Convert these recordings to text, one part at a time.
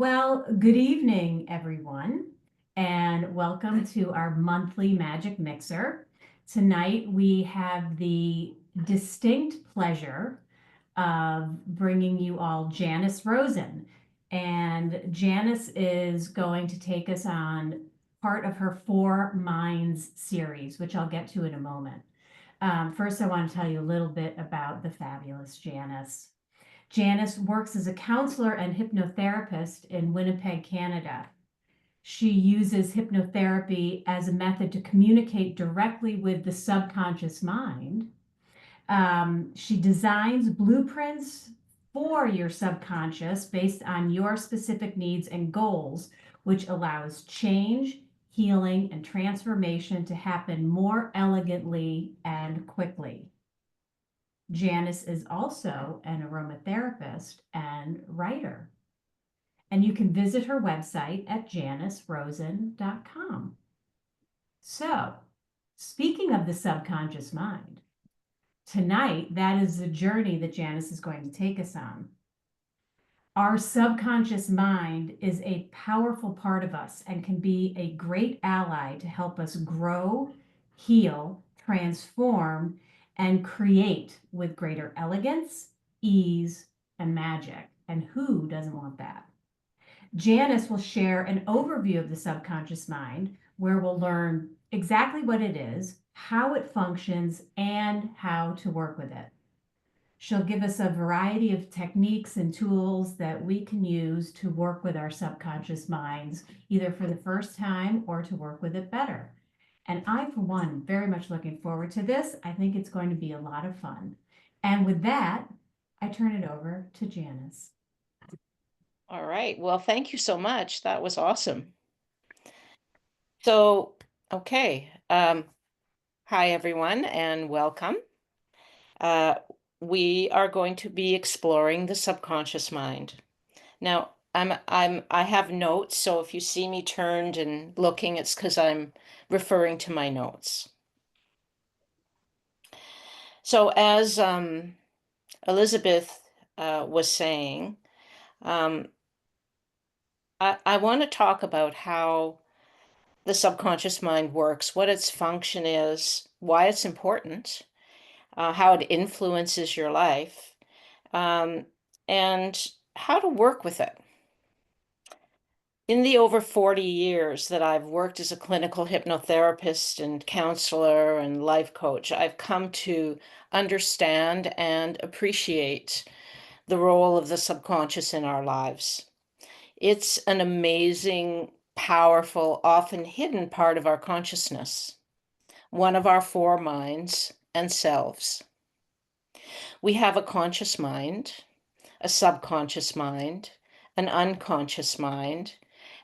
Well, good evening, everyone, and welcome to our monthly Magic Mixer. Tonight, we have the distinct pleasure of bringing you all Janis Rosen. And Janis is going to take us on part of her Four Minds series, which I'll get to in a moment. First, I want to tell you a little bit about the fabulous Janis. Janis works as a counselor and hypnotherapist in Winnipeg, Canada. She uses hypnotherapy as a method to communicate directly with the subconscious mind. She designs blueprints for your subconscious based on your specific needs and goals, which allows change, healing, and transformation to happen more elegantly and quickly. Janis is also an aromatherapist and writer. And you can visit her website at janisrosen.com. So, speaking of the subconscious mind, tonight that is the journey that Janis is going to take us on. Our subconscious mind is a powerful part of us and can be a great ally to help us grow, heal, transform, and create with greater elegance, ease, and magic. And who doesn't want that? Janis will share an overview of the subconscious mind, where we'll learn exactly what it is, how it functions, and how to work with it. She'll give us a variety of techniques and tools that we can use to work with our subconscious minds, either for the first time or to work with it better. And I, for one, very much looking forward to this. I think it's going to be a lot of fun. And with that, I turn it over to Janis. All right. Well, thank you so much. That was awesome. So, okay. Hi, everyone, and welcome. Uh, we are going to be exploring the subconscious mind. Now, I have notes, so if you see me turned and looking, it's because I'm referring to my notes. So, as Elizabeth was saying, um, I want to talk about how the subconscious mind works, what its function is, why it's important, how it influences your life, um, and how to work with it. In the over 40 years that I've worked as a clinical hypnotherapist and counselor and life coach, I've come to understand and appreciate the role of the subconscious in our lives. It's an amazing, powerful, often hidden part of our consciousness, one of our four minds and selves. We have a conscious mind, a subconscious mind, an unconscious mind,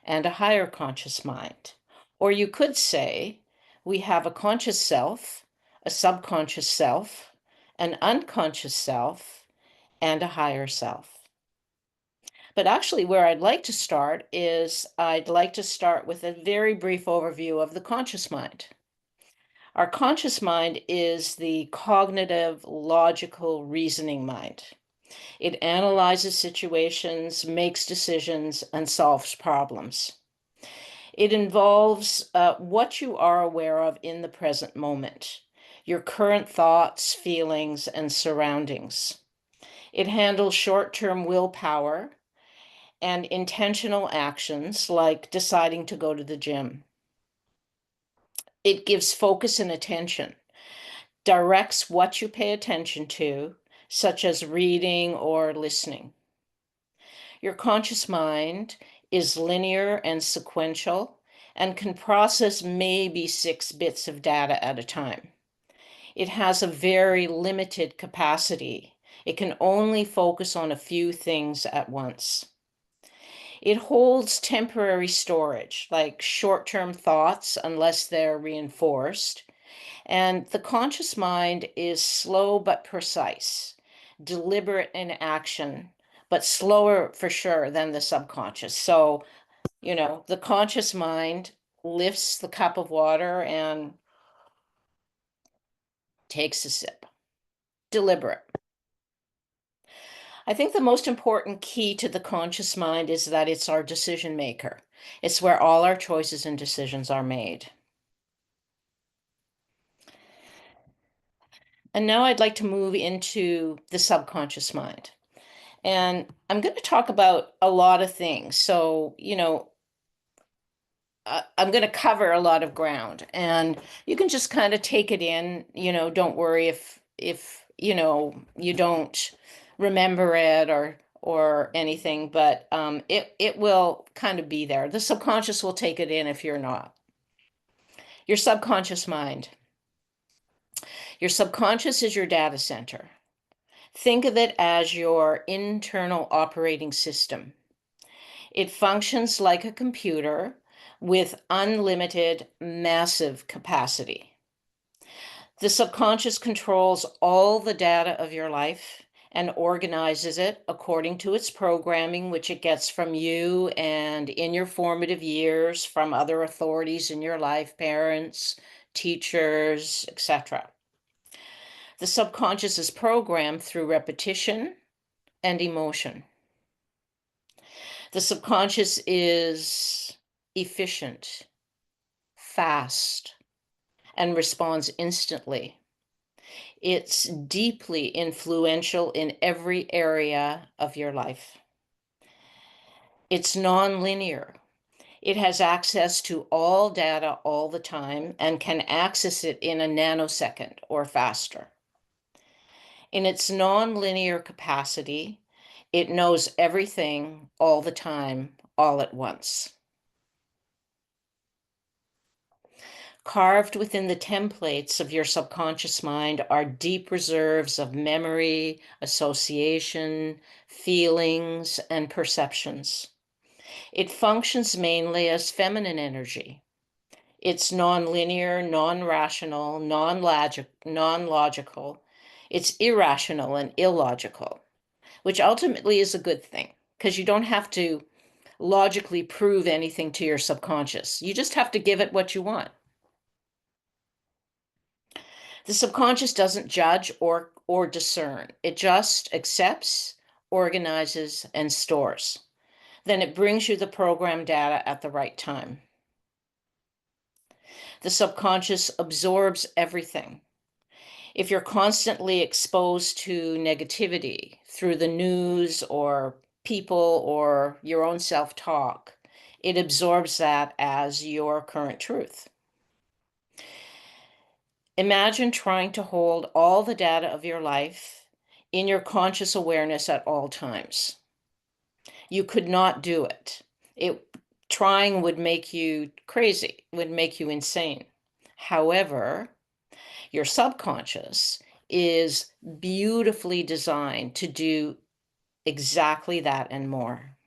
and a higher conscious mind. Or you could say we have a conscious self, a subconscious self, an unconscious self, and a higher self. But actually, where I'd like to start is I'd like to start with a very brief overview of the conscious mind. Our conscious mind is the cognitive, logical, reasoning mind. It analyzes situations, makes decisions, and solves problems. It involves what you are aware of in the present moment, your current thoughts, feelings, and surroundings. It handles short-term willpower and intentional actions like deciding to go to the gym. It gives focus and attention, directs what you pay attention to, such as reading or listening. Your conscious mind is linear and sequential and can process maybe 6 bits of data at a time. It has a very limited capacity. It can only focus on a few things at once. It holds temporary storage, like short-term thoughts, unless they're reinforced. And the conscious mind is slow but precise, deliberate in action, but slower for sure than the subconscious. So, the conscious mind lifts the cup of water and takes a sip. Deliberate. I think the most important key to the conscious mind is that it's our decision maker. It's where all our choices and decisions are made. And now I'd like to move into the subconscious mind. And I'm going to talk about a lot of things. So, I'm going to cover a lot of ground, and you can just kind of take it in. Don't worry if you don't remember it or anything, but it will kind of be there. The subconscious will take it in if you're not. Your subconscious mind. Your subconscious is your data center. Think of it as your internal operating system. It functions like a computer with unlimited, massive capacity. The subconscious controls all the data of your life and organizes it according to its programming, which it gets from you and in your formative years from other authorities in your life, parents, teachers, etc. The subconscious is programmed through repetition and emotion. The subconscious is efficient, fast, and responds instantly. It's deeply influential in every area of your life. It's nonlinear. It has access to all data all the time and can access it in a nanosecond or faster. In its nonlinear capacity, it knows everything all the time, all at once. Carved within the templates of your subconscious mind are deep reserves of memory, association, feelings, and perceptions. It functions mainly as feminine energy. It's nonlinear, non-rational, non-logical. It's irrational and illogical, which ultimately is a good thing because you don't have to logically prove anything to your subconscious. You just have to give it what you want. The subconscious doesn't judge or discern. It just accepts, organizes, and stores. Then it brings you the program data at the right time. The subconscious absorbs everything. If you're constantly exposed to negativity through the news or people or your own self-talk, it absorbs that as your current truth. Imagine trying to hold all the data of your life in your conscious awareness at all times. You could not do it. Trying would make you crazy, would make you insane. However, your subconscious is beautifully designed to do exactly that and more.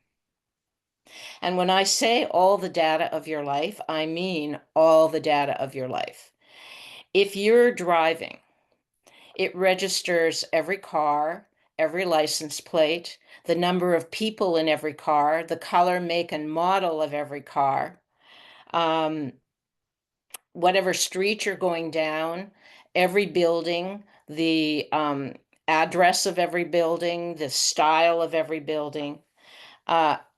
And when I say all the data of your life, I mean all the data of your life. If you're driving, it registers every car, every license plate, the number of people in every car, the color, make, and model of every car, whatever street you're going down, every building, the address of every building, the style of every building.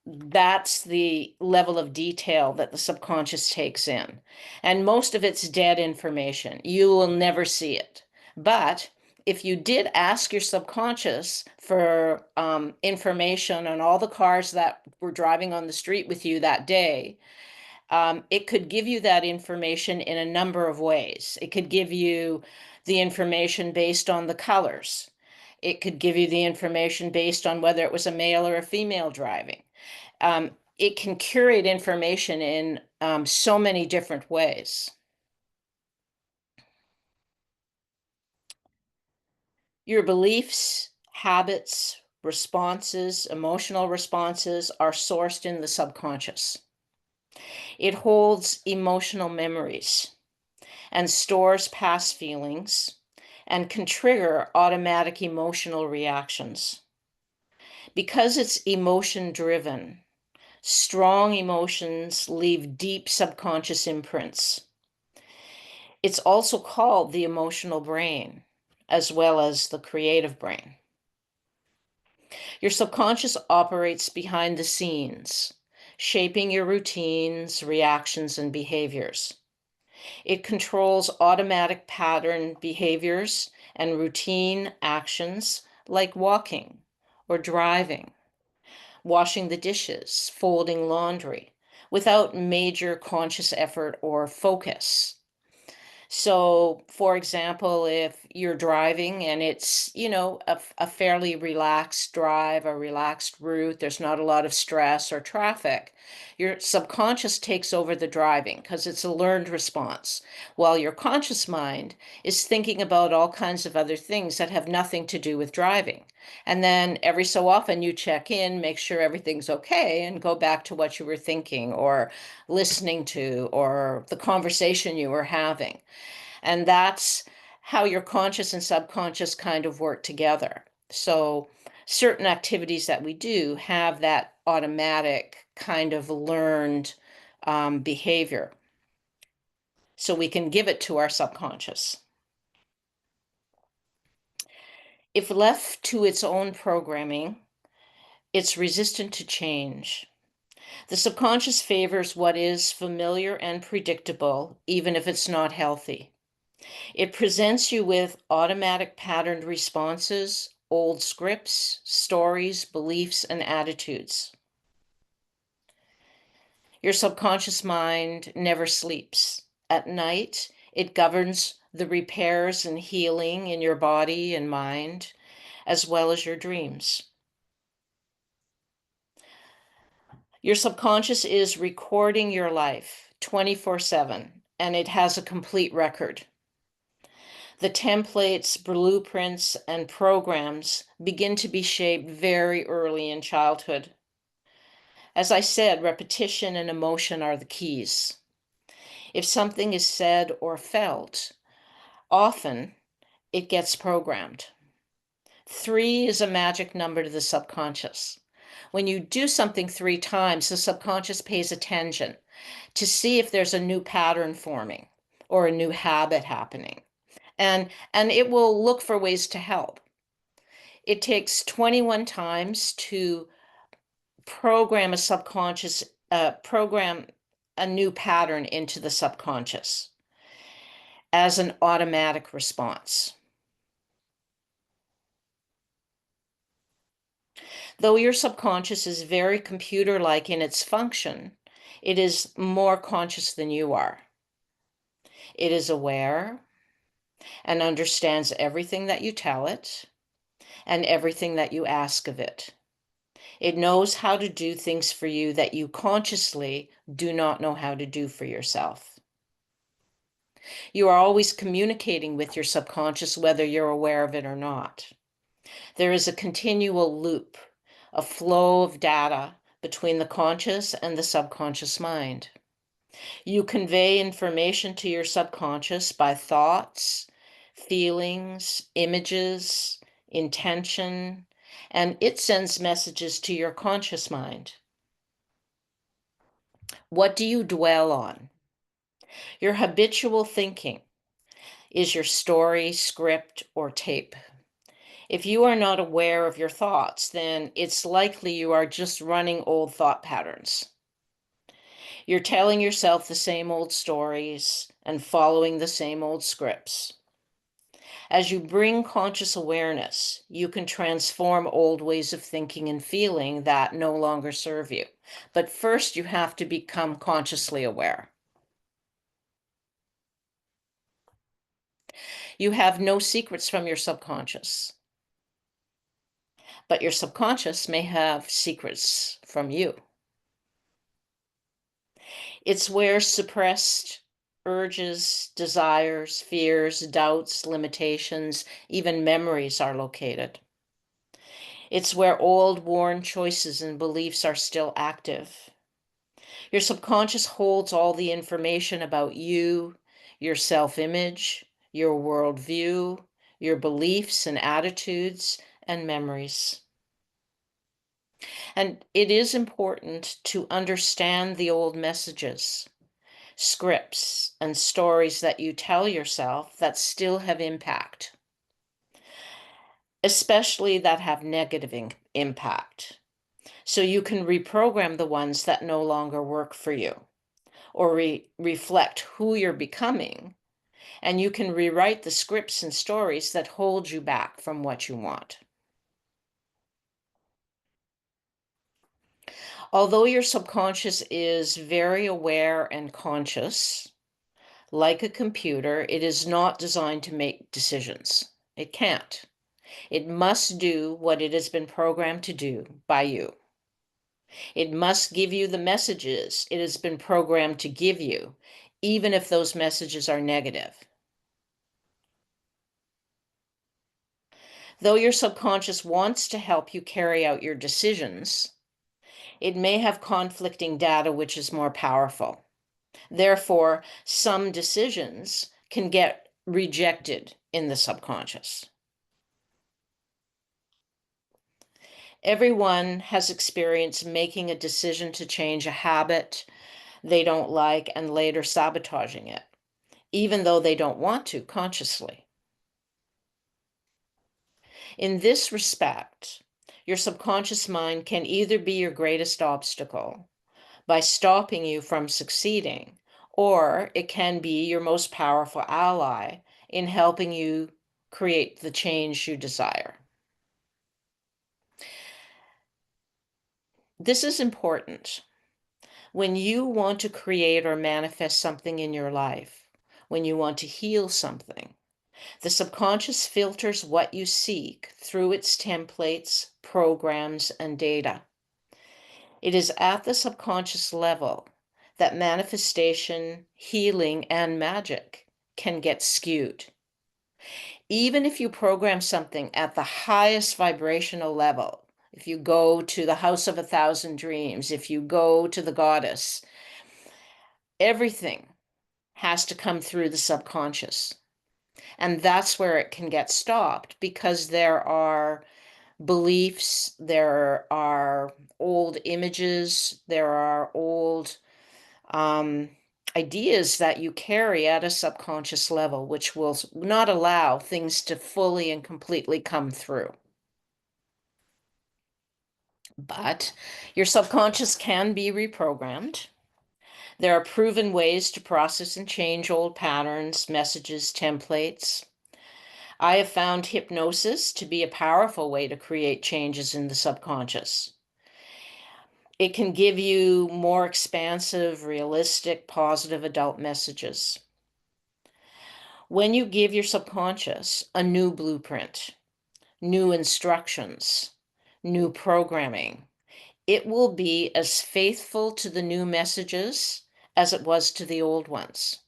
That's the level of detail that the subconscious takes in. And most of it's dead information. You will never see it. But if you did ask your subconscious for information on all the cars that were driving on the street with you that day, it could give you that information in a number of ways. It could give you the information based on the colors. It could give you the information based on whether it was a male or a female driving. It can curate information in so many different ways. Your beliefs, habits, responses, emotional responses are sourced in the subconscious. It holds emotional memories and stores past feelings and can trigger automatic emotional reactions. Because it's emotion driven, strong emotions leave deep subconscious imprints. It's also called the emotional brain, as well as the creative brain. Your subconscious operates behind the scenes, shaping your routines, reactions, and behaviors. It controls automatic pattern behaviors and routine actions like walking or driving, washing the dishes, folding laundry, without major conscious effort or focus. So, for example, if you're driving and it's, a fairly relaxed drive, a relaxed route, there's not a lot of stress or traffic, your subconscious takes over the driving because it's a learned response, while your conscious mind is thinking about all kinds of other things that have nothing to do with driving. And then every so often you check in, make sure everything's okay, and go back to what you were thinking or listening to or the conversation you were having. And that's how your conscious and subconscious kind of work together. So, certain activities that we do have that automatic kind of learned behavior. So, we can give it to our subconscious. If left to its own programming, it's resistant to change. The subconscious favors what is familiar and predictable, even if it's not healthy. It presents you with automatic patterned responses, old scripts, stories, beliefs, and attitudes. Your subconscious mind never sleeps. At night, it governs the repairs and healing in your body and mind, as well as your dreams. Your subconscious is recording your life 24/7, and it has a complete record. The templates, blueprints, and programs begin to be shaped very early in childhood. As I said, repetition and emotion are the keys. If something is said or felt, often it gets programmed. 3 is a magic number to the subconscious. When you do something 3 times, the subconscious pays attention to see if there's a new pattern forming or a new habit happening. And it will look for ways to help. It takes 21 times to program a subconscious, program a new pattern into the subconscious as an automatic response. Though your subconscious is very computer-like in its function, it is more conscious than you are. It is aware and understands everything that you tell it and everything that you ask of it. It knows how to do things for you that you consciously do not know how to do for yourself. You are always communicating with your subconscious, whether you're aware of it or not. There is a continual loop, a flow of data between the conscious and the subconscious mind. You convey information to your subconscious by thoughts, feelings, images, intention, and it sends messages to your conscious mind. What do you dwell on? Your habitual thinking is your story, script, or tape. If you are not aware of your thoughts, then it's likely you are just running old thought patterns. You're telling yourself the same old stories and following the same old scripts. As you bring conscious awareness, you can transform old ways of thinking and feeling that no longer serve you. But first, you have to become consciously aware. You have no secrets from your subconscious, but your subconscious may have secrets from you. It's where suppressed urges, desires, fears, doubts, limitations, even memories are located. It's where old, worn choices and beliefs are still active. Your subconscious holds all the information about you, your self-image, your worldview, your beliefs and attitudes and memories. And it is important to understand the old messages, scripts, and stories that you tell yourself that still have impact. especially that have negative impact. So you can reprogram the ones that no longer work for you or reflect who you're becoming, and you can rewrite the scripts and stories that hold you back from what you want. Although your subconscious is very aware and conscious, like a computer, it is not designed to make decisions. It can't. It must do what it has been programmed to do by you. It must give you the messages it has been programmed to give you, even if those messages are negative. Though your subconscious wants to help you carry out your decisions, it may have conflicting data which is more powerful. Therefore, some decisions can get rejected in the subconscious. Everyone has experienced making a decision to change a habit they don't like and later sabotaging it, even though they don't want to consciously. In this respect, your subconscious mind can either be your greatest obstacle by stopping you from succeeding, or it can be your most powerful ally in helping you create the change you desire. This is important. When you want to create or manifest something in your life, when you want to heal something, the subconscious filters what you seek through its templates, programs, and data. It is at the subconscious level that manifestation, healing, and magic can get skewed. Even if you program something at the highest vibrational level, if you go to the House of 1,000 Dreams, if you go to the Goddess, everything has to come through the subconscious. And that's where it can get stopped because there are beliefs, there are old images, there are old ideas that you carry at a subconscious level, which will not allow things to fully and completely come through. But your subconscious can be reprogrammed. There are proven ways to process and change old patterns, messages, templates. I have found hypnosis to be a powerful way to create changes in the subconscious. It can give you more expansive, realistic, positive adult messages. When you give your subconscious a new blueprint, new instructions, new programming, it will be as faithful to the new messages as it was to the old ones.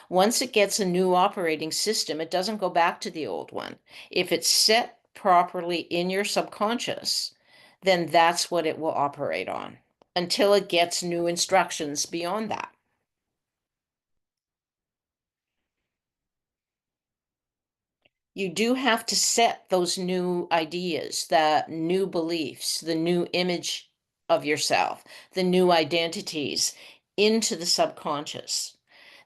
Once it gets a new operating system, it doesn't go back to the old one. If it's set properly in your subconscious, then that's what it will operate on until it gets new instructions beyond that. You do have to set those new ideas, the new beliefs, the new image of yourself, the new identities into the subconscious.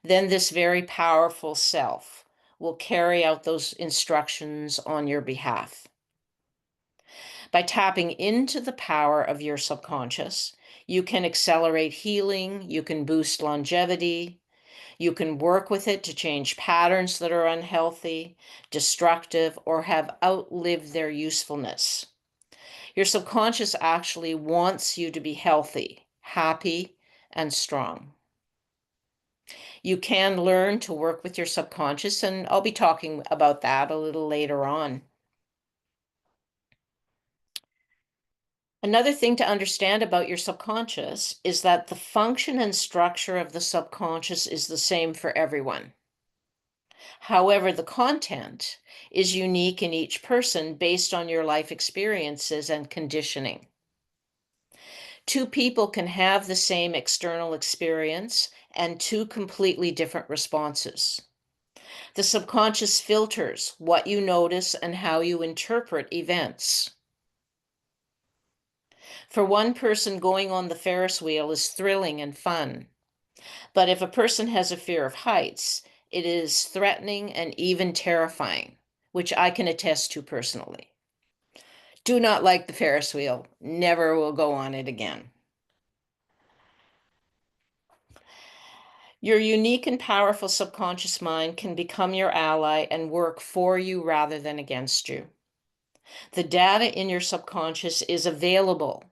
Then this very powerful self will carry out those instructions on your behalf. By tapping into the power of your subconscious, you can accelerate healing, you can boost longevity, you can work with it to change patterns that are unhealthy, destructive, or have outlived their usefulness. Your subconscious actually wants you to be healthy, happy, and strong. You can learn to work with your subconscious, and I'll be talking about that a little later on. Another thing to understand about your subconscious is that the function and structure of the subconscious is the same for everyone. However, the content is unique in each person based on your life experiences and conditioning. Two people can have the same external experience and two completely different responses. The subconscious filters what you notice and how you interpret events. For one person, going on the Ferris wheel is thrilling and fun. But if a person has a fear of heights, it is threatening and even terrifying which I can attest to personally. Do not like the Ferris wheel, never will go on it again. Your unique and powerful subconscious mind can become your ally and work for you rather than against you. The data in your subconscious is available.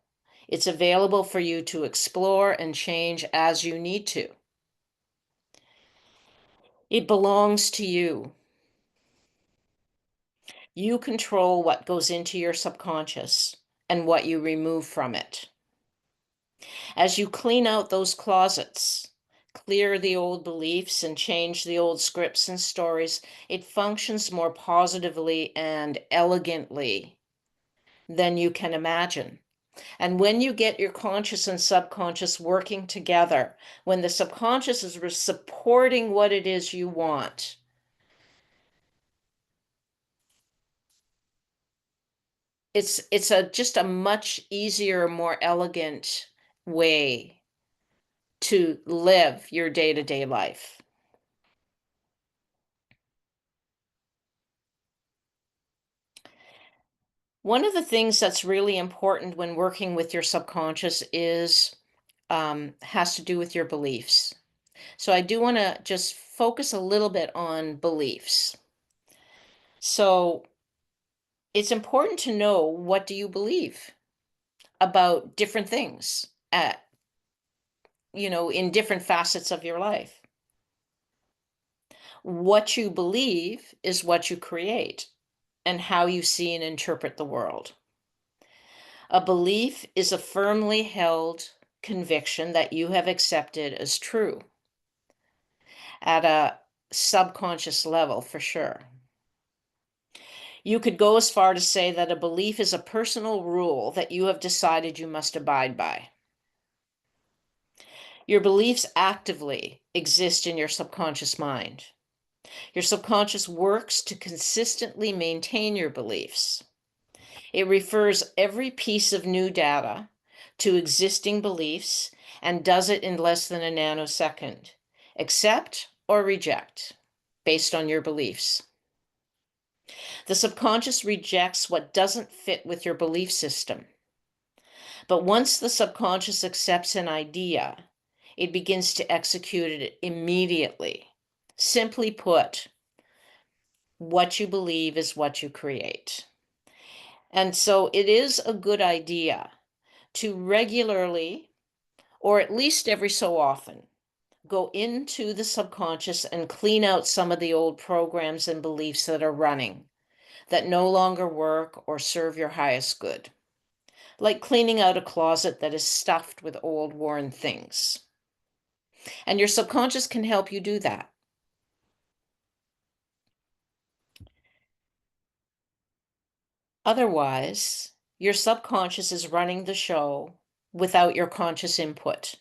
It's available for you to explore and change as you need to. It belongs to you. You control what goes into your subconscious and what you remove from it. As you clean out those closets, clear the old beliefs and change the old scripts and stories, it functions more positively and elegantly than you can imagine. And when you get your conscious and subconscious working together, when the subconscious is supporting what it is you want, it's just a much easier, more elegant way to live your day-to-day life. One of the things that's really important when working with your subconscious is has to do with your beliefs. So I do want to just focus a little bit on beliefs. So it's important to know, what do you believe about different things at, in different facets of your life. What you believe is what you create and how you see and interpret the world. A belief is a firmly held conviction that you have accepted as true at a subconscious level, for sure. You could go as far to say that a belief is a personal rule that you have decided you must abide by. Your beliefs actively exist in your subconscious mind. Your subconscious works to consistently maintain your beliefs. It refers every piece of new data to existing beliefs and does it in less than a nanosecond. Accept or reject based on your beliefs. The subconscious rejects what doesn't fit with your belief system. But once the subconscious accepts an idea, it begins to execute it immediately. Simply put, what you believe is what you create. And so it is a good idea to regularly, or at least every so often, go into the subconscious and clean out some of the old programs and beliefs that are running, that no longer work or serve your highest good. Like cleaning out a closet that is stuffed with old worn things. And your subconscious can help you do that. Otherwise, your subconscious is running the show without your conscious input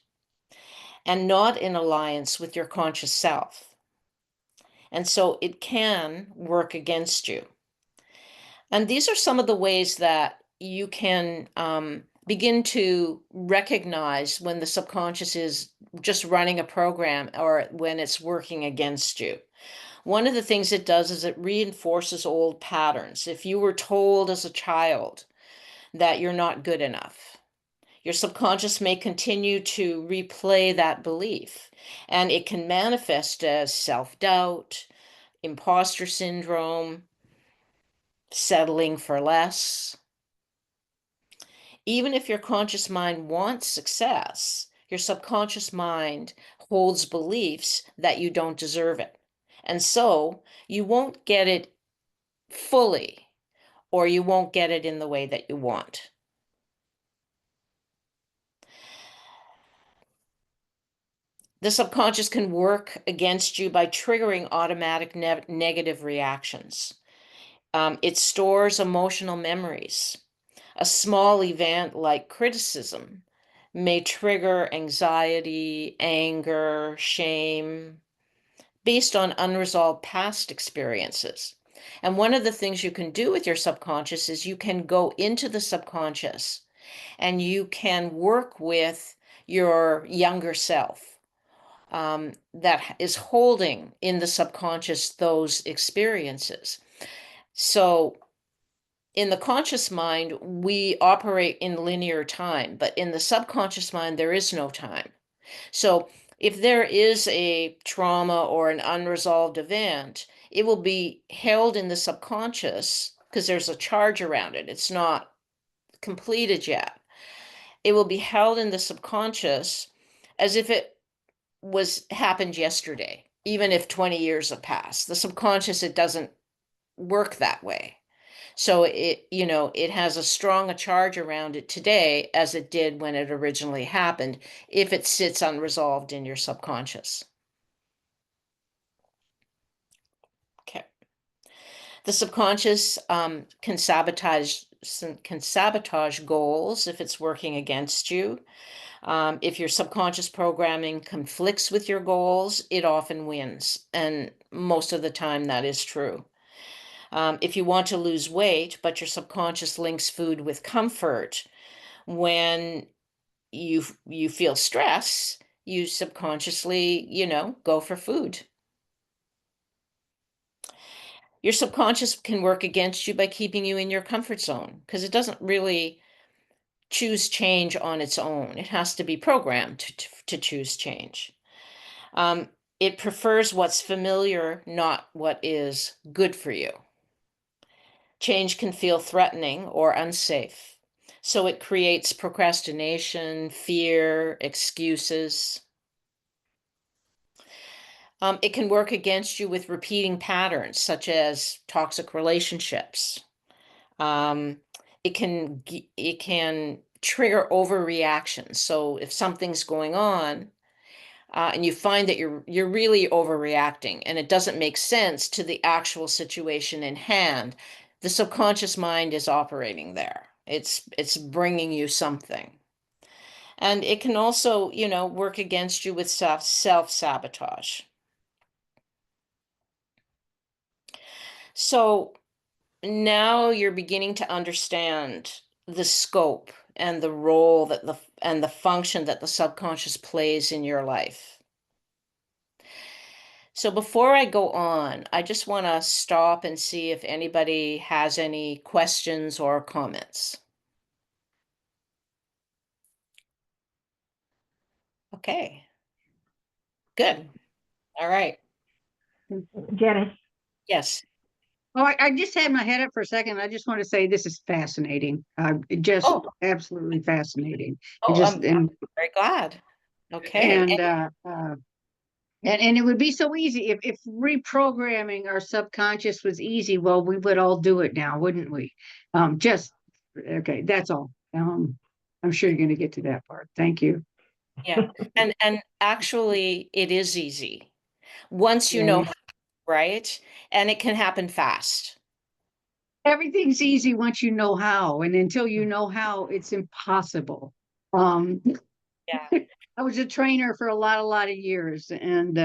and not in alliance with your conscious self. And so it can work against you. And these are some of the ways that you can begin to recognize when the subconscious is just running a program or when it's working against you. One of the things it does is it reinforces old patterns. If you were told as a child that you're not good enough, your subconscious may continue to replay that belief, and it can manifest as self-doubt, imposter syndrome, settling for less. Even if your conscious mind wants success, your subconscious mind holds beliefs that you don't deserve it. And so you won't get it fully, or you won't get it in the way that you want. The subconscious can work against you by triggering automatic negative reactions. It stores emotional memories. A small event like criticism may trigger anxiety, anger, shame, based on unresolved past experiences. And one of the things you can do with your subconscious is you can go into the subconscious and you can work with your younger self that is holding in the subconscious those experiences. So in the conscious mind, we operate in linear time, but in the subconscious mind, there is no time. So if there is a trauma or an unresolved event, it will be held in the subconscious because there's a charge around it. It's not completed yet. It will be held in the subconscious as if it was happened yesterday, even if 20 years have passed. The subconscious, it doesn't work that way. So it has as strong a charge around it today as it did when it originally happened, if it sits unresolved in your subconscious. Okay. The subconscious can sabotage goals if it's working against you. If your subconscious programming conflicts with your goals, it often wins, and most of the time that is true. If you want to lose weight, but your subconscious links food with comfort, when you feel stress, you subconsciously, go for food. Your subconscious can work against you by keeping you in your comfort zone because it doesn't really choose change on its own. It has to be programmed to choose change. Um, it prefers what's familiar, not what is good for you. Change can feel threatening or unsafe. So it creates procrastination, fear, excuses. It can work against you with repeating patterns, such as toxic relationships. Um, it can trigger overreactions. So if something's going on, and you find that you're really overreacting, and it doesn't make sense to the actual situation in hand, the subconscious mind is operating there. It's bringing you something, and it can also, work against you with self-sabotage. So now you're beginning to understand the scope and the role and the function that the subconscious plays in your life. So before I go on, I just want to stop and see if anybody has any questions or comments. Okay, good. All right. Janis. Yes. Oh, I just had my head up for a second. I just want to say this is fascinating. Just Oh, absolutely fascinating. It oh, just I'm very glad. Okay. and and it would be so easy if reprogramming our subconscious was easy. Well, we would all do it now, wouldn't we? Just okay. That's all. I'm sure you're going to get to that part. Thank you. Yeah. And actually it is easy once you know, Yeah. right? And it can happen fast. Everything's easy once you know how, and until you know how, it's impossible. Um, Yeah. I was a trainer for a lot of years, and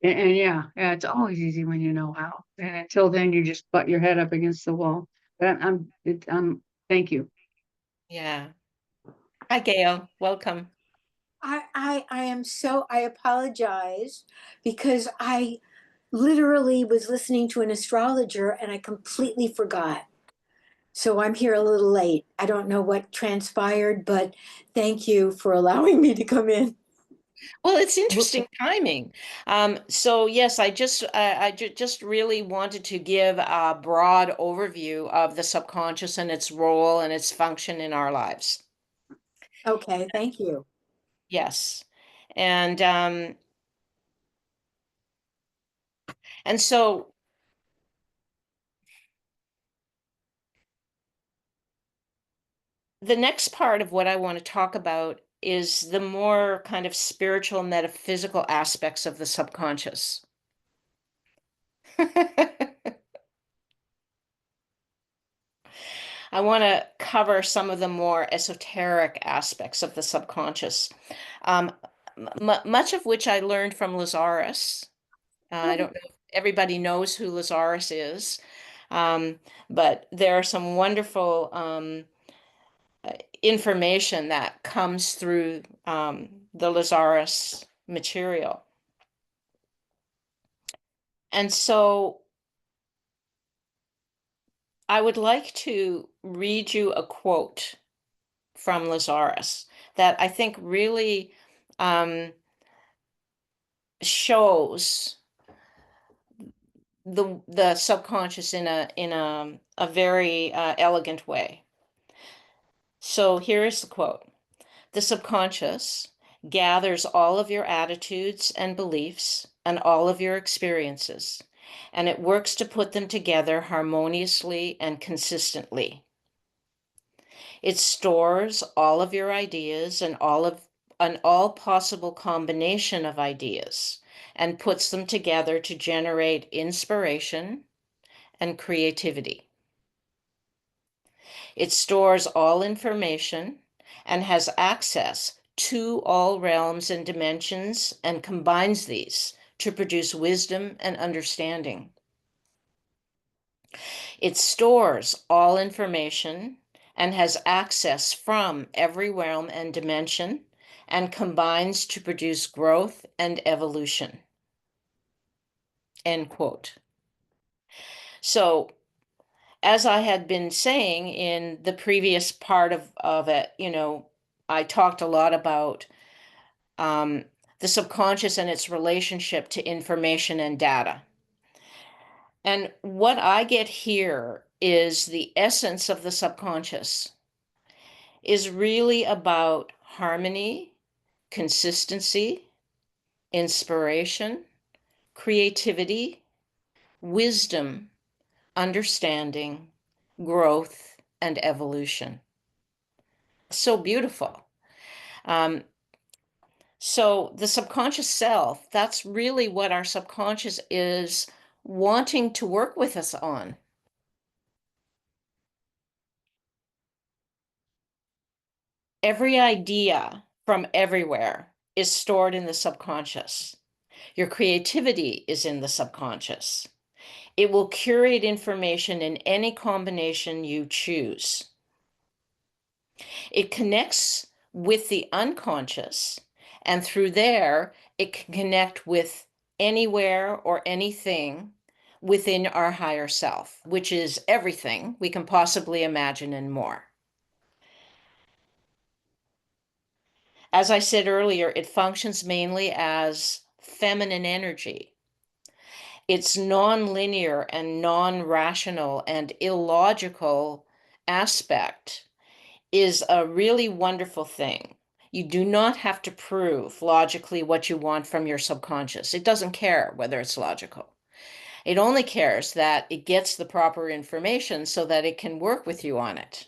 yeah, it's always easy when you know how. And until then, you just butt your head up against the wall. But thank you. Yeah. Hi, Gail. Welcome. I am so, I apologize because I literally was listening to an astrologer and I completely forgot. So I'm here a little late. I don't know what transpired, but thank you for allowing me to come in. Well, it's interesting timing. So yes, I just really wanted to give a broad overview of the subconscious and its role and its function in our lives. Okay, thank you. Yes. And so the next part of what I want to talk about is the more kind of spiritual, metaphysical aspects of the subconscious. I want to cover some of the more esoteric aspects of the subconscious, um, much of which I learned from Lazarus. I don't know if everybody knows who Lazarus is, um, but there are some wonderful information that comes through the Lazarus material. And so I would like to read you a quote from Lazarus that I think really shows the subconscious in a very elegant way. So here is the quote. The subconscious gathers all of your attitudes and beliefs and all of your experiences, and it works to put them together harmoniously and consistently. It stores all of your ideas and an all possible combination of ideas and puts them together to generate inspiration and creativity. It stores all information and has access to all realms and dimensions and combines these to produce wisdom and understanding. It stores all information and has access from every realm and dimension and combines to produce growth and evolution. End quote. So, as I had been saying in the previous part of it, I talked a lot about the subconscious and its relationship to information and data. And what I get here is the essence of the subconscious is really about harmony, consistency, inspiration, creativity, wisdom, understanding, growth, and evolution. So beautiful. So the subconscious self, that's really what our subconscious is wanting to work with us on. Every idea from everywhere is stored in the subconscious. Your creativity is in the subconscious. It will curate information in any combination you choose. It connects with the unconscious, and through there, it can connect with anywhere or anything within our higher self, which is everything we can possibly imagine and more. As I said earlier, it functions mainly as feminine energy. Its non-linear and non-rational and illogical aspect is a really wonderful thing. You do not have to prove logically what you want from your subconscious. It doesn't care whether it's logical. It only cares that it gets the proper information so that it can work with you on it.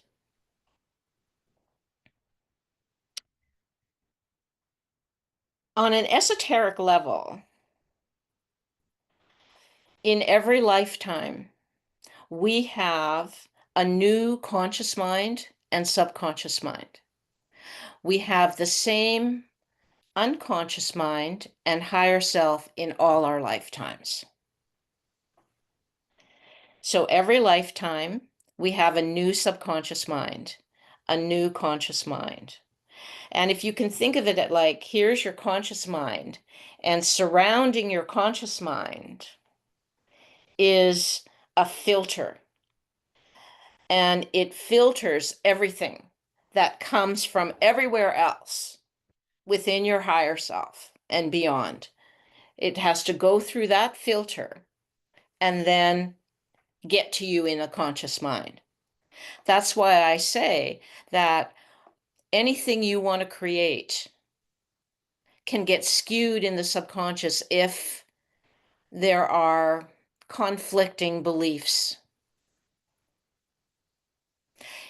On an esoteric level, in every lifetime, we have a new conscious mind and subconscious mind. We have the same unconscious mind and higher self in all our lifetimes. So every lifetime, we have a new subconscious mind, a new conscious mind. And if you can think of it like, here's your conscious mind, and surrounding your conscious mind is a filter. And it filters everything that comes from everywhere else within your higher self and beyond. It has to go through that filter and then get to you in a conscious mind. That's why I say that anything you want to create can get skewed in the subconscious if there are conflicting beliefs.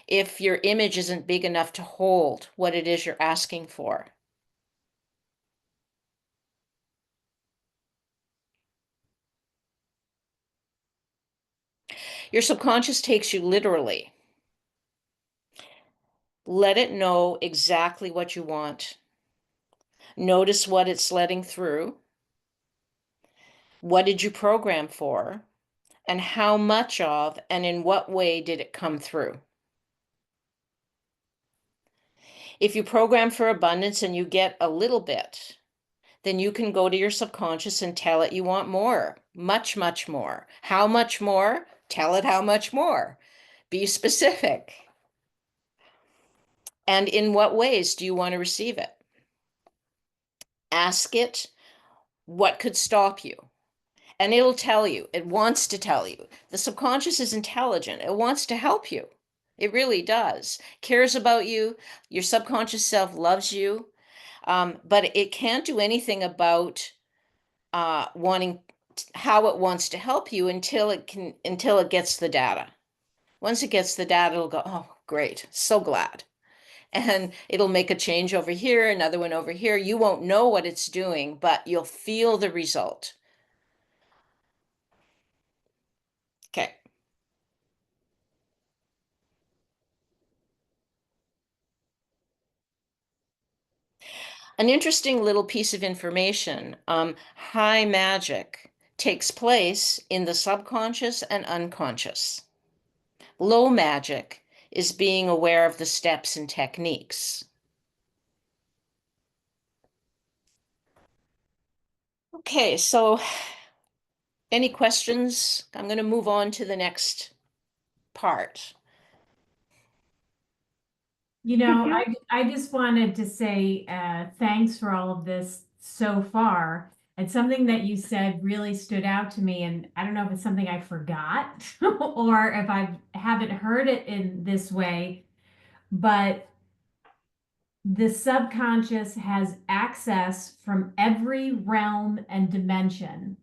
If your image isn't big enough to hold what it is you're asking for. Your subconscious takes you literally. Let it know exactly what you want. Notice what it's letting through. What did you program for? And how much of and in what way did it come through? If you program for abundance and you get a little bit, then you can go to your subconscious and tell it you want more, much, much more. How much more? Tell it how much more. Be specific. And in what ways do you want to receive it? Ask it, what could stop you? And it'll tell you, it wants to tell you. The subconscious is intelligent. It wants to help you. It really does. Cares about you. Your subconscious self loves you. But it can't do anything about wanting how it wants to help you until it gets the data. Once it gets the data, it'll go, oh, great, so glad. And it'll make a change over here, another one over here. You won't know what it's doing, but you'll feel the result. Okay. An interesting little piece of information, high magic takes place in the subconscious and unconscious. Low magic is being aware of the steps and techniques. Okay, so any questions? I'm going to move on to the next part. You know, I just wanted to say thanks for all of this so far. And something that you said really stood out to me. And I don't know if it's something I forgot or if I haven't heard it in this way, but the subconscious has access from every realm and dimension.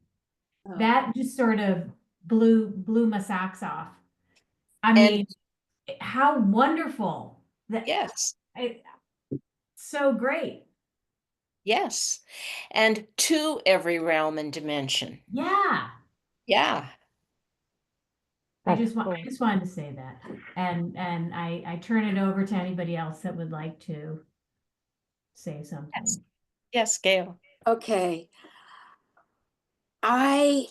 Oh. That just sort of blew my socks off. I And mean, how wonderful that yes, so great. yes. And to every realm and dimension. Yeah. Yeah. I just wanted to say that. And I turn it over to anybody else that would like to say something. Yes. Yes, Gail. Okay. I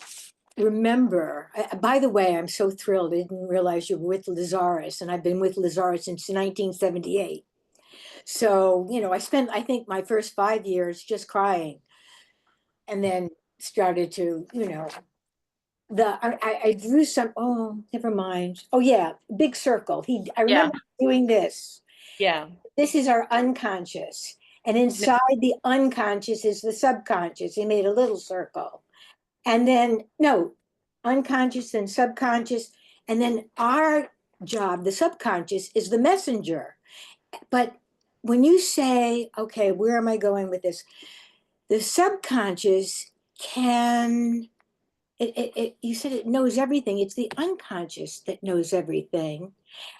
remember, by the way, I'm so thrilled. I didn't realize you were with Lazarus, and I've been with Lazarus since 1978. So, I spent, I think, my first 5 years just crying, and then started to, I drew some, oh, never mind. Oh yeah, big circle. I remember doing this. Yeah. This is our unconscious. And inside the unconscious is the subconscious. He made a little circle. And then, no, unconscious and subconscious. And then our job, the subconscious, is the messenger. But when you say, okay, where am I going with this? The subconscious can, you said it knows everything. It's the unconscious that knows everything.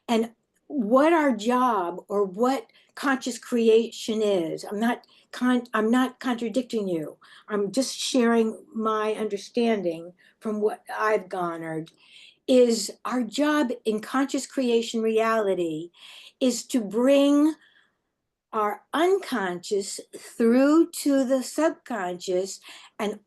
And what our job or what conscious creation is, I'm not contradicting you. I'm just sharing my understanding from what I've garnered, is our job in conscious creation reality is to bring our unconscious through to the subconscious and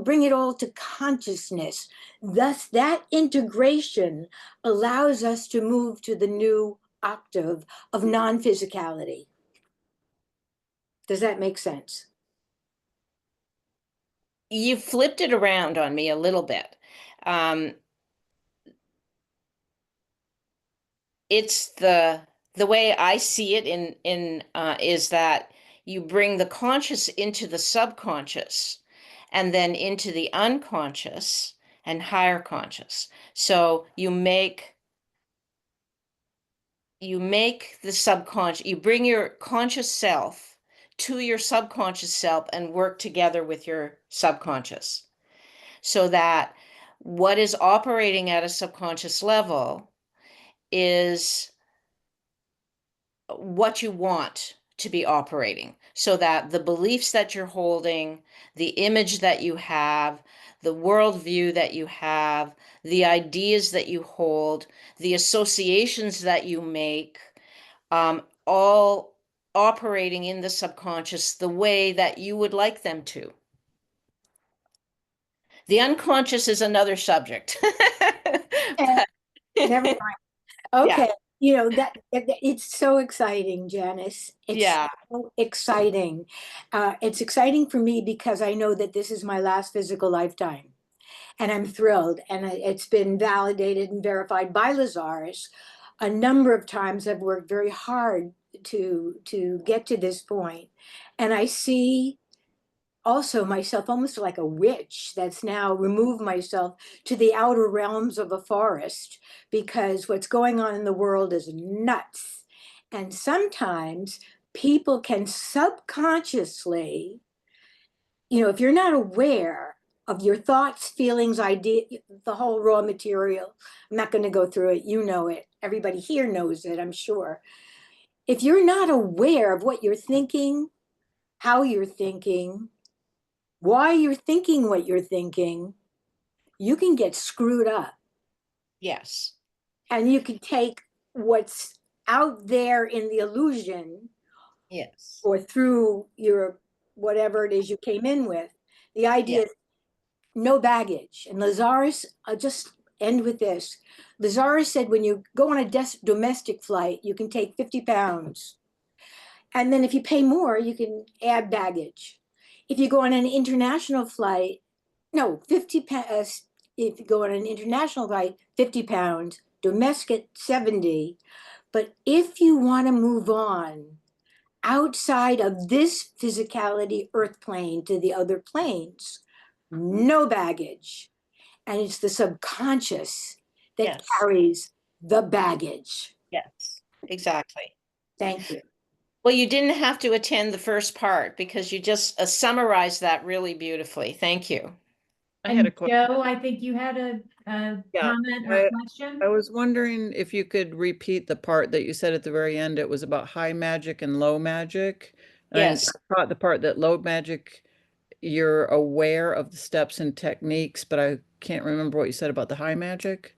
bring it all to consciousness. Thus, that integration allows us to move to the new octave of non-physicality. Does that make sense? You flipped it around on me a little bit. It's the way I see it in is that you bring the conscious into the subconscious and then into the unconscious and higher conscious. So you make the subconscious, you bring your conscious self to your subconscious self and work together with your subconscious so that what is operating at a subconscious level is what you want to be operating so that the beliefs that you're holding, the image that you have, the worldview that you have, the ideas that you hold, the associations that you make, all operating in the subconscious the way that you would like them to. The unconscious is another subject. Never mind. Okay. That it's so exciting, Janis. It's Yeah. so exciting. It's exciting for me because I know that this is my last physical lifetime. And I'm thrilled. And it's been validated and verified by Lazarus. a number of times I've worked very hard to get to this point, and I see also myself almost like a witch that's now removed myself to the outer realms of a forest because what's going on in the world is nuts. And sometimes people can subconsciously, if you're not aware of your thoughts, feelings, idea, the whole raw material, I'm not going to go through it. You know it. Everybody here knows it, I'm sure. If you're not aware of what you're thinking, how you're thinking, why you're thinking what you're thinking, you can get screwed up. Yes. And you can take what's out there in the illusion Yes. or through your whatever it is you came in with. The idea is no baggage. And Lazarus, I'll just end with this. Lazarus said when you go on a domestic flight, you can take 50 pounds. And then if you pay more, you can add baggage. If you go on an international flight, no, 50 pounds. If you go on an international flight, 50 pounds, domestic 70. But if you want to move on outside of this physicality earth plane to the other planes, no baggage. And it's the subconscious that Yes. carries the baggage. Yes, exactly. Thank you. Well, you didn't have to attend the first part because you just summarized that really beautifully. Thank you. I had a And question. Joe, I think you had a Yeah, comment or I question? was wondering if you could repeat the part that you said at the very end. It was about high magic and low magic. Yes. I caught the part that low magic, you're aware of the steps and techniques, but I can't remember what you said about the high magic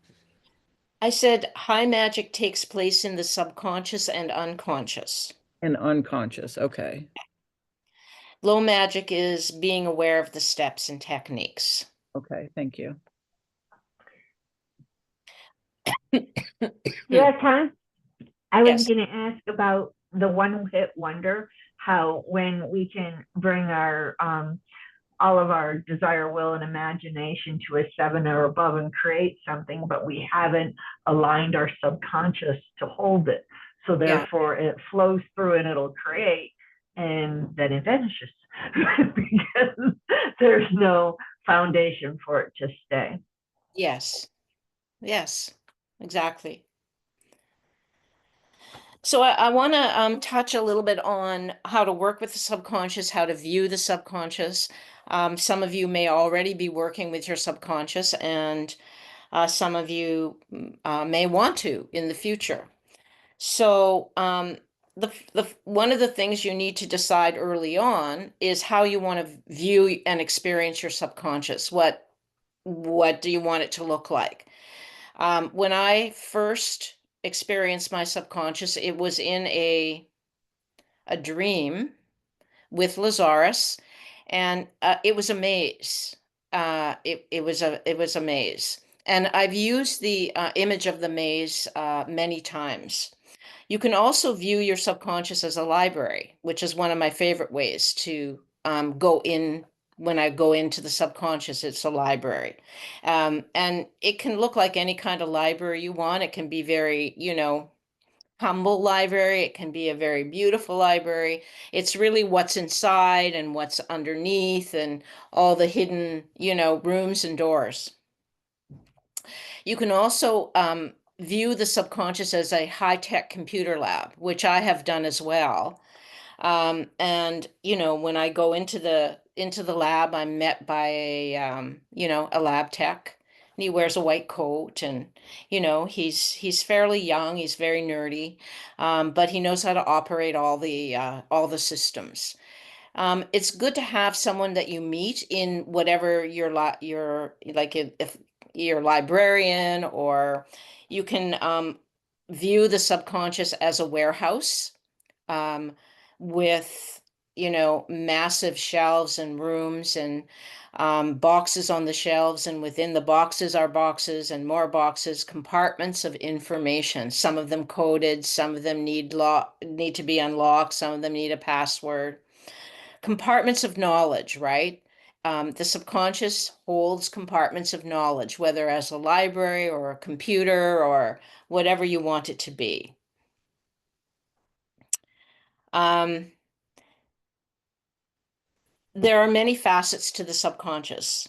I said high magic takes place in the subconscious and unconscious. and unconscious. Okay. Low magic is being aware of the steps and techniques. Okay. Thank you. Yeah, Tom, I was Yes. going to ask about the one-hit wonder, how when we can bring our all of our desire, will, and imagination to a 7 or above and create something, but we haven't aligned our subconscious to hold it. So Yeah. therefore it flows through and it'll create, and then it vanishes because there's no foundation for it to stay. Yes. Yes, exactly. So I want to touch a little bit on how to work with the subconscious, how to view the subconscious. Some of you may already be working with your subconscious, and some of you may want to in the future. So the one of the things you need to decide early on is how you want to view and experience your subconscious. What do you want it to look like? When I first experienced my subconscious, it was in a dream with Lazarus, and it was a maze. It was a maze, and I've used the image of the maze many times. You can also view your subconscious as a library, which is one of my favorite ways to go in. When I go into the subconscious, it's a library. And it can look like any kind of library you want. It can be very, humble library. It can be a very beautiful library. It's really what's inside and what's underneath and all the hidden, rooms and doors. You can also view the subconscious as a high-tech computer lab, which I have done as well. And when I go into the lab, I'm met by a lab tech. And he wears a white coat, and he's fairly young. He's very nerdy, but he knows how to operate all the systems. It's good to have someone that you meet in whatever your like if you're a librarian, or you can view the subconscious as a warehouse um, with massive shelves and rooms and boxes on the shelves, and within the boxes are boxes and more boxes, compartments of information. Some of them coded, some of them need to be unlocked, some of them need a password. Compartments of knowledge, right? the subconscious holds compartments of knowledge, whether as a library or a computer or whatever you want it to be. There are many facets to the subconscious.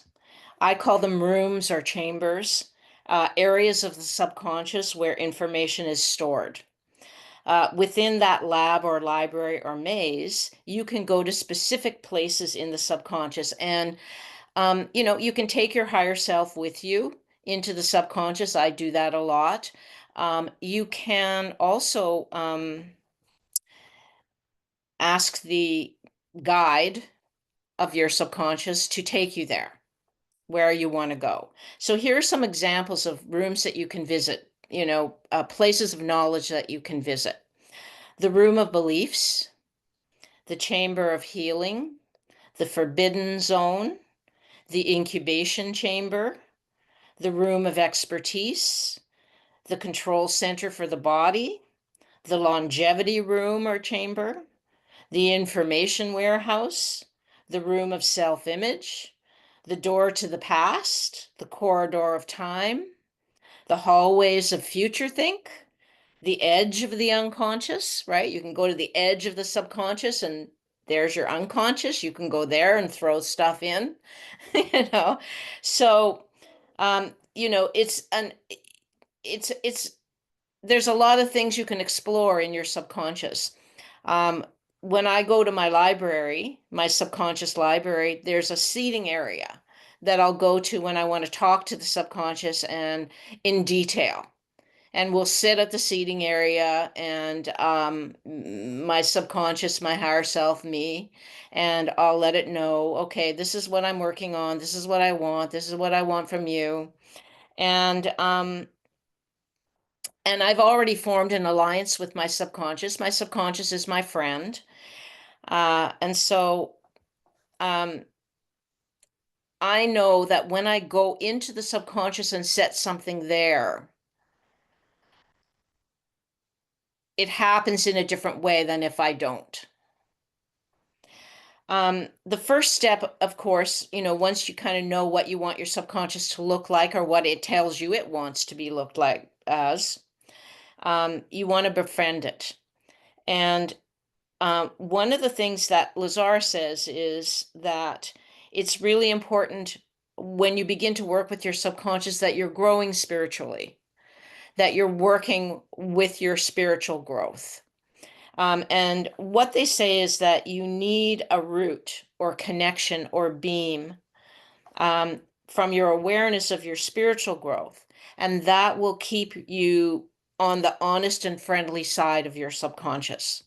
I call them rooms or chambers, areas of the subconscious where information is stored. Within that lab or library or maze, you can go to specific places in the subconscious, and you can take your higher self with you into the subconscious. I do that a lot. You can also ask the guide of your subconscious to take you there, where you want to go. So here are some examples of rooms that you can visit, places of knowledge that you can visit. The room of beliefs, the chamber of healing, the forbidden zone, the incubation chamber, the room of expertise, the control center for the body, the longevity room or chamber, the information warehouse, the room of self-image, the door to the past, the corridor of time, the hallways of future think, the edge of the unconscious, right? You can go to the edge of the subconscious and there's your unconscious. You can go there and throw stuff in, So, it's there's a lot of things you can explore in your subconscious. When I go to my library, my subconscious library, there's a seating area that I'll go to when I want to talk to the subconscious and in detail. And we'll sit at the seating area and my subconscious, my higher self, me, and I'll let it know, okay, this is what I'm working on. This is what I want. This is what I want from you. And I've already formed an alliance with my subconscious. My subconscious is my friend. And so I know that when I go into the subconscious and set something there, it happens in a different way than if I don't. The first step, of course, once you kind of know what you want your subconscious to look like or what it tells you it wants to be looked like as, you want to befriend it. And one of the things that Lazar says is that it's really important when you begin to work with your subconscious that you're growing spiritually, that you're working with your spiritual growth. And what they say is that you need a root or connection or beam from your awareness of your spiritual growth. And that will keep you on the honest and friendly side of your subconscious.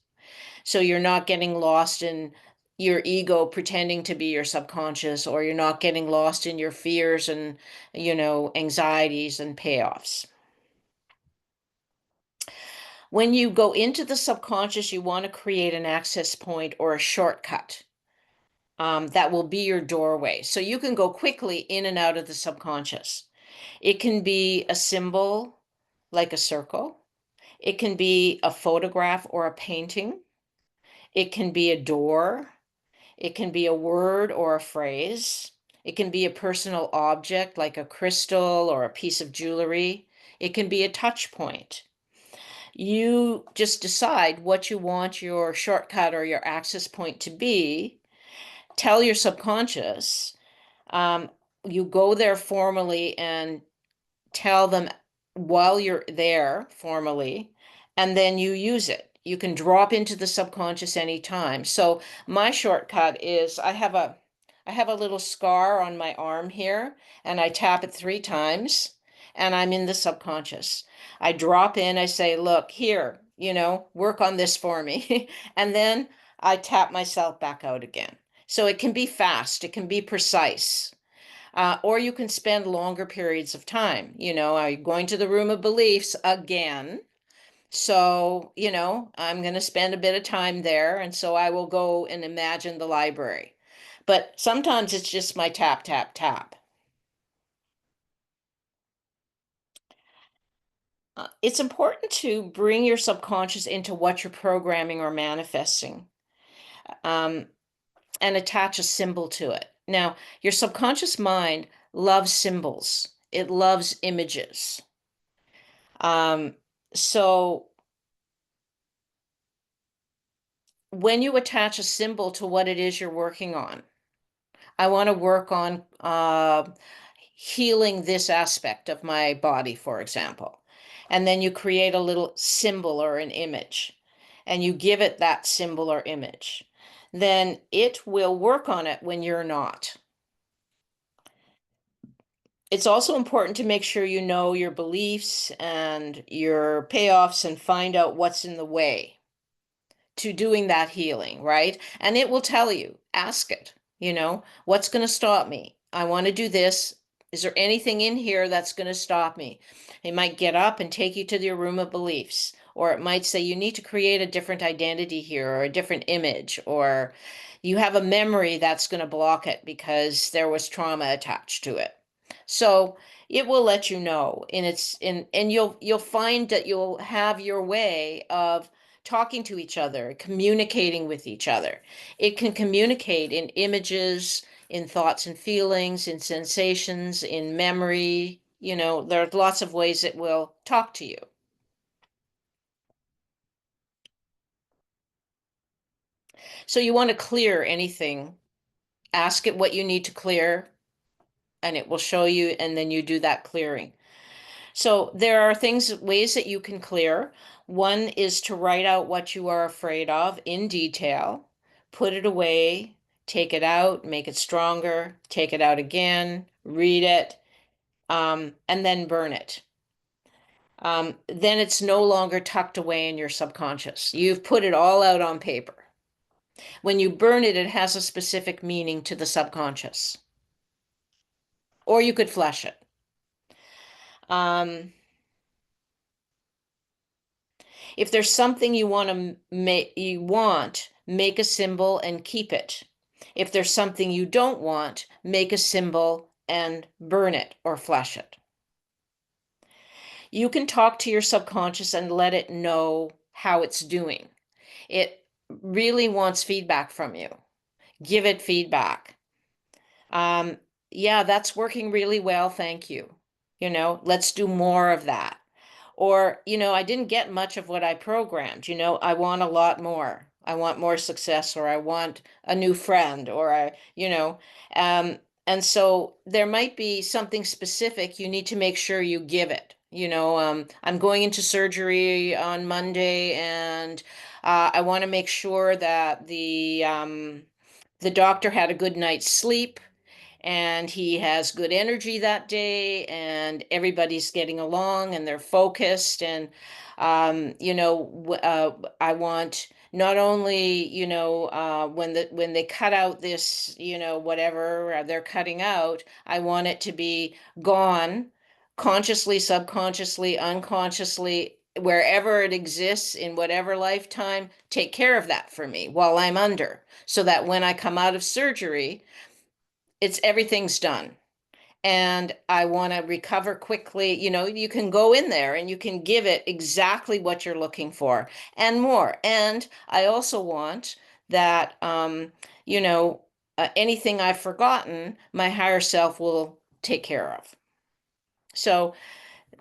So you're not getting lost in your ego pretending to be your subconscious, or you're not getting lost in your fears and, anxieties and payoffs. When you go into the subconscious, you want to create an access point or a shortcut that will be your doorway. So you can go quickly in and out of the subconscious. It can be a symbol like a circle. It can be a photograph or a painting. It can be a door. It can be a word or a phrase. It can be a personal object like a crystal or a piece of jewelry. It can be a touch point. You just decide what you want your shortcut or your access point to be. Tell your subconscious. You go there formally and tell them while you're there formally, and then you use it. You can drop into the subconscious anytime. So my shortcut is I have a little scar on my arm here, and I tap it 3 times, and I'm in the subconscious. I drop in, I say, look, here, work on this for me. And then I tap myself back out again. So it can be fast, it can be precise. Or you can spend longer periods of time. Are you going to the room of beliefs again? So, I'm going to spend a bit of time there. And so I will go and imagine the library. But sometimes it's just my tap, tap, tap. It's important to bring your subconscious into what you're programming or manifesting, and attach a symbol to it. Now, your subconscious mind loves symbols. It loves images. Um, so when you attach a symbol to what it is you're working on, I want to work on healing this aspect of my body, for example. And then you create a little symbol or an image, and you give it that symbol or image. Then it will work on it when you're not. It's also important to make sure you know your beliefs and your payoffs and find out what's in the way to doing that healing, right? And it will tell you, ask it, what's going to stop me? I want to do this. Is there anything in here that's going to stop me? It might get up and take you to your room of beliefs, or it might say you need to create a different identity here or a different image, or you have a memory that's going to block it because there was trauma attached to it. So it will let you know, and you'll find that you'll have your way of talking to each other, communicating with each other. It can communicate in images, in thoughts and feelings, in sensations, in memory. There's lots of ways it will talk to you. So you want to clear anything, ask it what you need to clear, and it will show you, and then you do that clearing. So there are ways that you can clear. One is to write out what you are afraid of in detail, put it away, take it out, make it stronger, take it out again, read it, and then burn it. Then it's no longer tucked away in your subconscious. You've put it all out on paper. When you burn it, it has a specific meaning to the subconscious. Or you could flush it. If there's something you want to make a symbol and keep it. If there's something you don't want, make a symbol and burn it or flush it. You can talk to your subconscious and let it know how it's doing. It really wants feedback from you. Give it feedback. Yeah, that's working really well. Thank you. Let's do more of that. Or, I didn't get much of what I programmed. I want a lot more. I want more success, or I want a new friend, and so there might be something specific you need to make sure you give it. I'm going into surgery on Monday, and I want to make sure that the doctor had a good night's sleep and he has good energy that day, and everybody's getting along and they're focused. And I want not only when they cut out this whatever they're cutting out, I want it to be gone consciously, subconsciously, unconsciously, wherever it exists in whatever lifetime. Take care of that for me while I'm under, so that when I come out of surgery, everything's done. And I want to recover quickly. You can go in there and you can give it exactly what you're looking for and more. And I also want that, anything I've forgotten, my higher self will take care of. So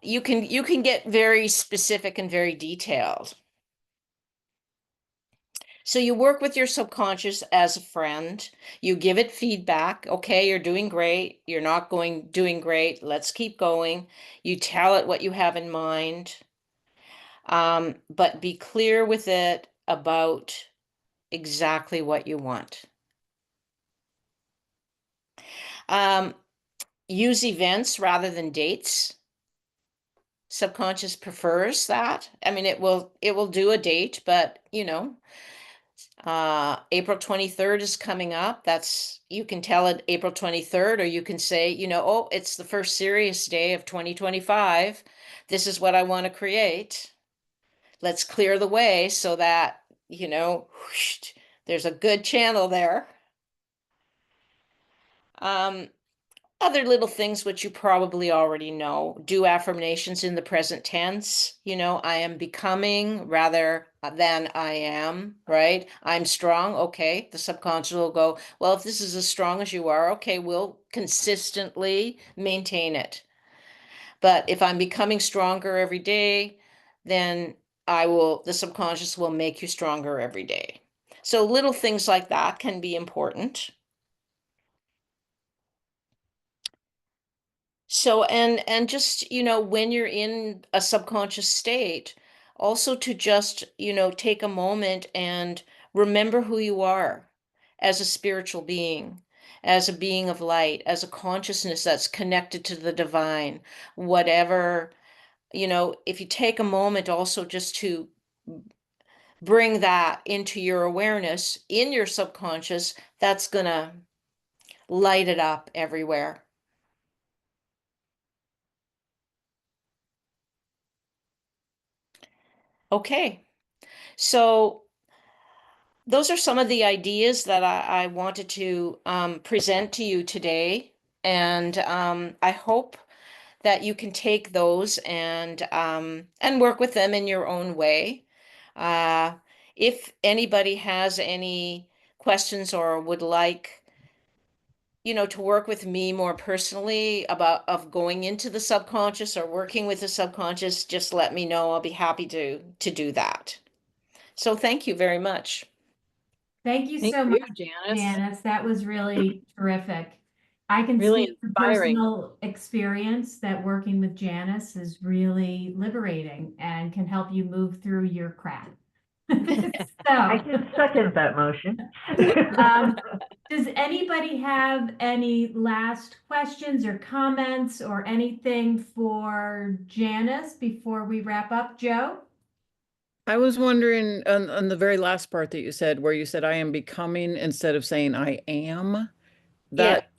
you can get very specific and very detailed. So you work with your subconscious as a friend. You give it feedback. Okay, you're doing great. You're not doing great. Let's keep going. You tell it what you have in mind. But be clear with it about exactly what you want. Use events rather than dates. Subconscious prefers that. I mean, it will do a date, but April 23rd is coming up. You can tell it April 23rd, or you can say, oh, it's the first serious day of 2025. This is what I want to create. Let's clear the way so that, whoosh, there's a good channel there. other little things which you probably already know. Do affirmations in the present tense. I am becoming rather than I am, right? I'm strong. Okay. The subconscious will go, well, if this is as strong as you are, okay, we'll consistently maintain it. But if I'm becoming stronger every day, then the subconscious will make you stronger every day. So little things like that can be important. So, and just, when you're in a subconscious state, also to just, take a moment and remember who you are as a spiritual being, as a being of light, as a consciousness that's connected to the divine, whatever, if you take a moment also just to bring that into your awareness in your subconscious, that's gonna light it up everywhere. Okay, so those are some of the ideas that I wanted to present to you today. And I hope that you can take those and work with them in your own way. Uh, if anybody has any questions or would like, to work with me more personally about of going into the subconscious or working with the subconscious, just let me know. I'll be happy to do that. So thank you very much. Thank you Thank so you, much, Janice. Janice. That was really terrific. I can Really speak from inspiring. personal experience that working with Janice is really liberating and can help you move through your crap. I can second that motion. Does anybody have any last questions or comments or anything for Janice before we wrap up, Joe? I was wondering on the very last part that you said, where you said I am becoming instead of saying I am. That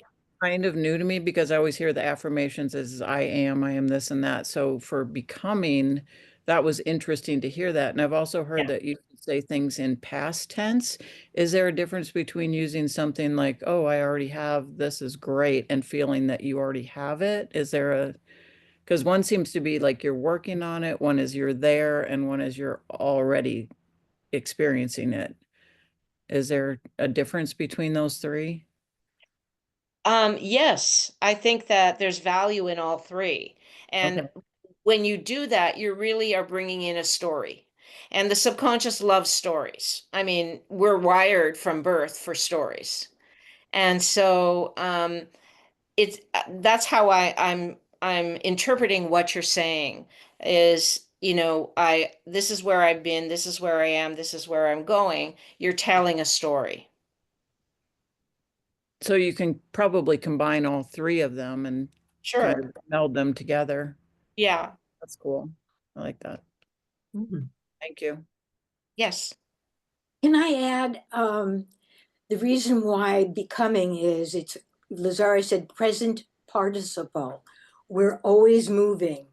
kind of new to me because I always hear the affirmations as I am this and that. So for becoming, that was interesting to hear that. And I've also heard that you can say things in past tense. Is there a difference between using something like, oh, I already have, this is great, and feeling that you already have it? Is there because one seems to be like you're working on it, one is you're there, and one is you're already experiencing it. Is there a difference between those three? Yes, I think that there's value in all three. And Okay. when you do that, you really are bringing in a story. And the subconscious loves stories. I mean, we're wired from birth for stories. And so it's that's how I'm interpreting what you're saying is, this is where I've been, this is where I am, this is where I'm going. You're telling a story. So you can probably combine all three of them and kind Sure. of meld them together. Yeah. That's cool. I like that. Thank you. Yes. Can I add, the reason why becoming is Lazari said present participle. We're always moving.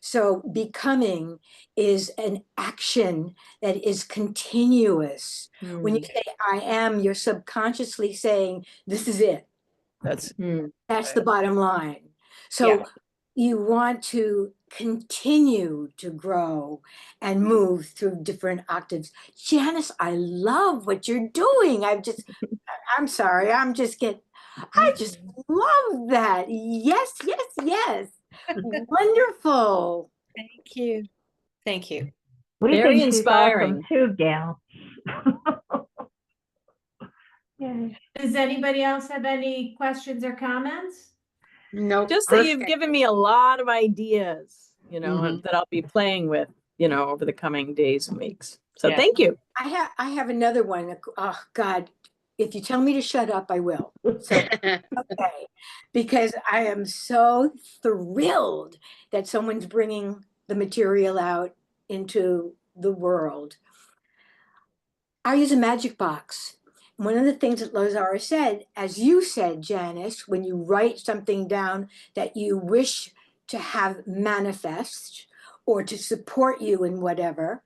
So becoming is an action that is continuous. When you say I am, you're subconsciously saying, this is it. That's That's the bottom line. So Yeah. you want to continue to grow and move through different octaves. Janice, I love what you're doing. I'm sorry, I just love that. Yes, yes, yes. Wonderful. Thank you. Thank you. We Very think she's awesome inspiring. too, Gail. Yay. Does anybody else have any questions or comments? Nope. Just that you've Perfect. given me a lot of ideas, Mhm. that I'll be playing with, over the coming days and weeks. So Yeah. thank you. I have another one. Oh God, if you tell me to shut up, I will. So okay, because I am so thrilled that someone's bringing the material out into the world. I use a magic box. One of the things that Lazara said, as you said, Janice, when you write something down that you wish to have manifest or to support you in whatever,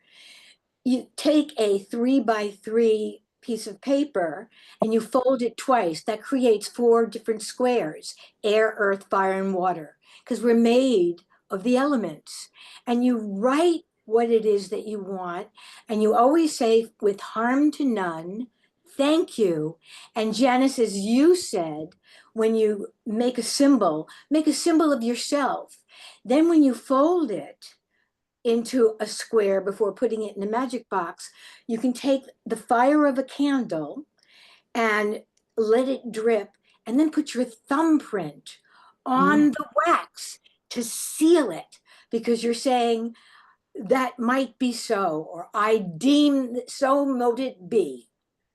you take a 3x3 piece of paper and you fold it twice, that creates 4 different squares: air, earth, fire, and water, because we're made of the elements. And you write what it is that you want, and you always say, with harm to none, thank you. And Janice, as you said, when you make a symbol of yourself. Then when you fold it into a square before putting it in a magic box, you can take the fire of a candle and let it drip, and then put your thumbprint on the wax to seal it, because you're saying, that might be so, or I deem so mote it be.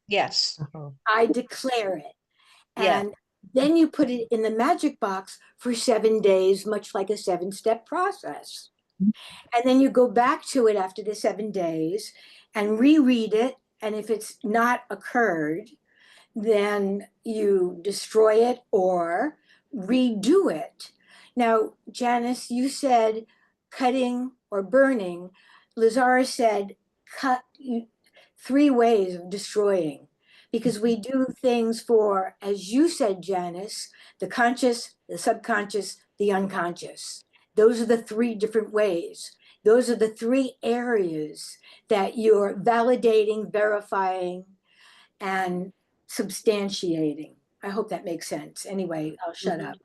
Yes. I declare it. Yeah. And then you put it in the magic box for 7 days, much like a 7-step process. And then you go back to it after the 7 days and reread it. And if it's not occurred, then you destroy it or redo it. Now, Janice, you said cutting or burning. Lazara said cut 3 ways of destroying, because we do things for, as you said, Janice, the conscious, the subconscious, the unconscious. Those are the 3 different ways. Those are the 3 areas that you're validating, verifying, and substantiating. I hope that makes sense. Anyway, I'll shut up.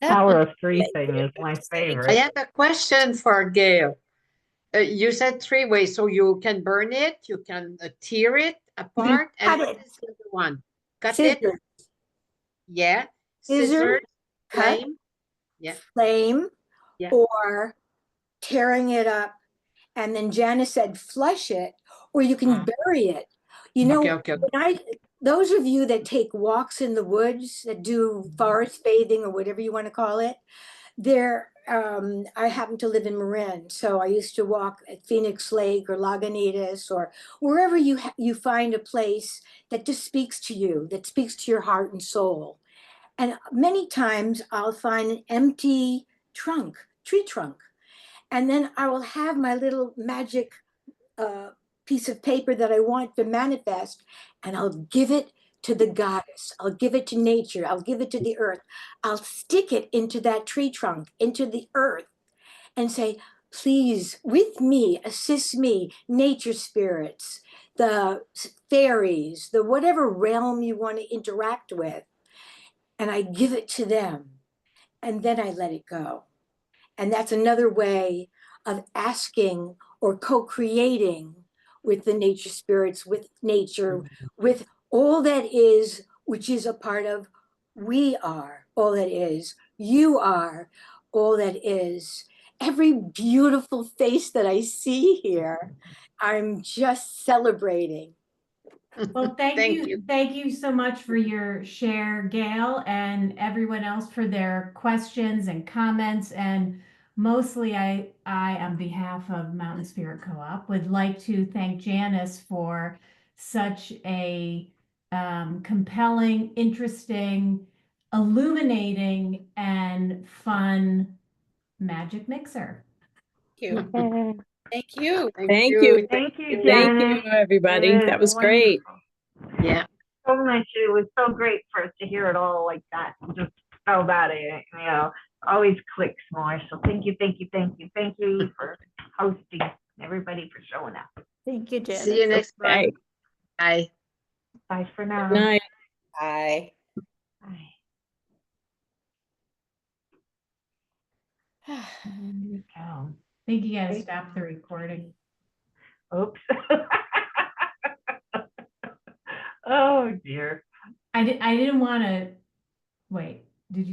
Power of 3 thing is my I favorite. have a question for Gail. You said 3 ways, so you can burn it, you can tear it apart, and cut what it. is the other one? Cut it? Scissors, Yeah. Scissors, Scissors, cut, flame. Yeah. flame, Yeah. or tearing it up. And then Janice said flush it, or you can bury it. You know, Okay. when those of you that take walks in the woods, that do forest bathing or whatever you want to call it, I happen to live in Marin, so I used to walk at Phoenix Lake or Lagunitas or wherever you find a place that just speaks to you, that speaks to your heart and soul. And many times I'll find an empty tree trunk, and then I will have my little magic piece of paper that I want to manifest, and I'll give it to the goddess. I'll give it to nature. I'll give it to the earth. I'll stick it into that tree trunk, into the earth, and say, please, with me, assist me, nature spirits, the fairies, the whatever realm you want to interact with. And I give it to them. And then I let it go. And that's another way of asking or co-creating with the nature spirits, with nature, with all that is, which is a part of we are, all that is, you are, all that is. Every beautiful face that I see here, I'm just celebrating. Well, thank you. Thank you so much for your share, Gail, and everyone else for their questions and comments. And mostly I, on behalf of Mountain Spirit Co-op, would like to thank Janis for such a compelling, interesting, illuminating, and fun magic mixer. Thank you. Thank you. Thank you. Thank you, Thank Janis. you, everybody. It That is was great. wonderful. Yeah. So much. It was so great for us to hear it all like that. Just spelled out it, always clicks more. So thank you for hosting, everybody for showing up. Thank you, Janet. See you next Okay. month. Bye. Bye for now. Good night. Bye. Bye. There you go. I think you gotta stop the recording. Oops. Oh dear. I didn't want to, wait, did you